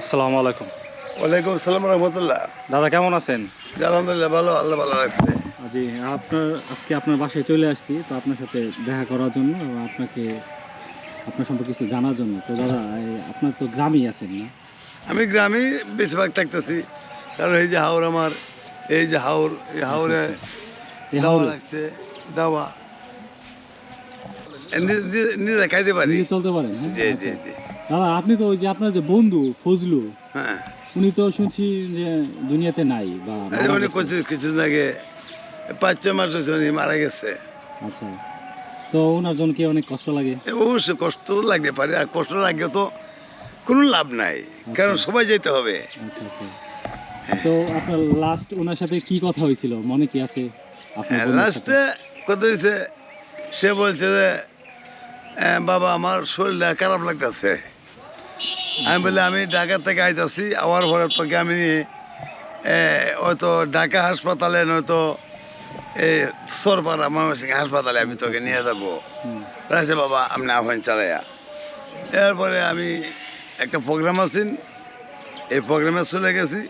আসসালামু আলাইকুম। ওয়ালাইকুম আসসালাম রহমতুল্লাহ। দাদা কেমন আছেন? আলহামদুলিল্লাহ ভালো, আল্লাহ ভালো রাখছে। জি, আজকে আপনার বাসায় চলে আসছি তো আপনার সাথে দেখা করার জন্য এবং আপনার সম্পর্কে কিছু জানার জন্য। তো দাদা আপনার তো গ্রামেই আছেন না? আমি গ্রামেই বেশিরভাগ থাকতেছি, কারণ এই যে হাওর আমার, এই যে হাওর, এই হাওরে এই দাওয়া হাওরে লাগছে, দাওয়া নিজে খাইতে পারি। নিজে চলতে পারেন? হ্যাঁ, জি জি আচ্ছা। জি। দাদা আপনি তো ওই যে আপনার যে বন্ধু ফজলু, হ্যাঁ, উনি তো শুনছি যে দুনিয়াতে নাই বা মারা উনি গেছে। কিছুদিন আগে 5-6 মাস হয়েছে উনি মারা গেছে। আচ্ছা, তো ওনার জন্য কি অনেক কষ্ট লাগে? অবশ্যই কষ্ট লাগতে পারে, আর কষ্ট লাগলে তো কোনো লাভ নাই, কারণ সবাই যেতে হবে। আচ্ছা আচ্ছা। তো আপনার লাস্ট ওনার সাথে কি কথা হয়েছিল মনে কি আছে আপনার বন্ধুর সাথে? লাস্টে কথা হয়েছে, সে বলছে যে বাবা আমার শরীরটা খারাপ লাগতেছে। আমি বলি আমি ঢাকা থেকে আইতাছি, আবার পরে তোকে আমি হয়তো ঢাকা হাসপাতালে নয়তো এই সরপাড়া ময়মনসিংহ হাসপাতালে আমি তোকে নিয়ে যাবো। হুম, বলেছে বাবা আপনি আহ্বান চালাইয়া। এরপরে আমি একটা প্রোগ্রাম আছেন, এই প্রোগ্রামে চলে গেছি।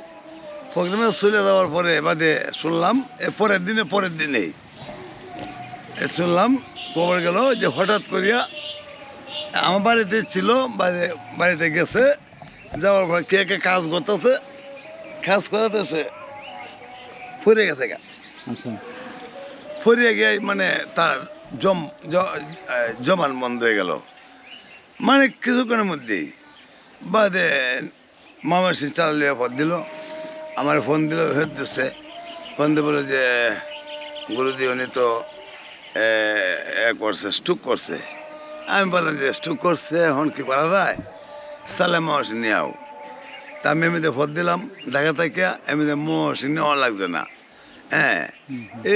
প্রোগ্রামে চলে যাওয়ার পরে বাদে শুনলাম পরের দিনেই শুনলাম খবর গেল যে হঠাৎ করিয়া আমার বাড়িতে ছিল, বাড়িতে গেছে, যাওয়ার পর কে কে কাজ করতেছে, কাজ করাতেছে, ফুরে গেছে গা। আচ্ছা ফুরিয়ে গিয়ে মানে তার জমান বন্ধ হয়ে গেল, মানে কিছুক্ষণের মধ্যেই। বাদে মামার সে চালালিয়া ফোন দিল, আমার ফোন দিল, ফেরত দিচ্ছে। ফোন দিয়ে বলে যে গুরুজি উনি তো করছে, স্ট্রোক করছে। আমি বললাম যে স্ট্রোক করছে, এখন কি করা যায়, সালে মহসিন নিয়ে আও। তা আমি এমনিতে ফোন দিলাম ঢাকা থেকে, এমনিতে মহসিন নেওয়া লাগছে না। হ্যাঁ,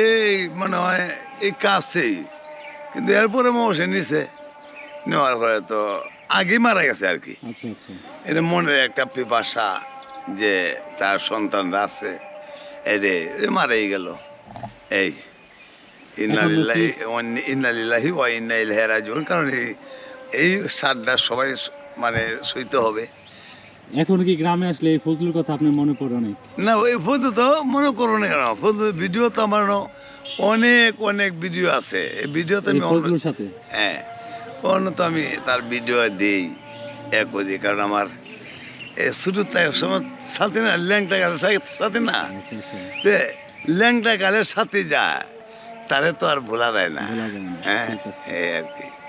এই মনে হয় এই কাজছেই, কিন্তু এরপরে মহসিন নিছে, নেওয়ার পরে তো আগেই মারা গেছে আর কি। আচ্ছা আচ্ছা। এটা মনের একটা পিপাসা যে তার সন্তানরা আছে, এরে মারাই গেল। এই ইন্নালিল্লাহি ওয়া ইন্না ইলাইহি রাজিউন, কারণ এই সাদটা সবাই মানে সইতে হবে। এখন কি গ্রামে আসলে এই ফজলুর কথা আপনার মনে পড়ে অনেক? না ওই ফজলু তো মনে করো না কেন, ফজলু ভিডিও তো আমার অনেক অনেক ভিডিও আছে, এই ভিডিওতে এই আমি ফজলুর সাথে? হ্যাঁ, অন্য তো আমি তার ভিডিও দিই করি, কারণ আমার শুরু সময় সাথে না, ল্যাংটা গালের সাথে না, আচ্ছা আচ্ছা, ল্যাংটা গালের সাথে যায়, তারে তো আর ভোলা যায় না। বলা যায় না। হ্যাঁ, ঠিক আছে। এই আর কি।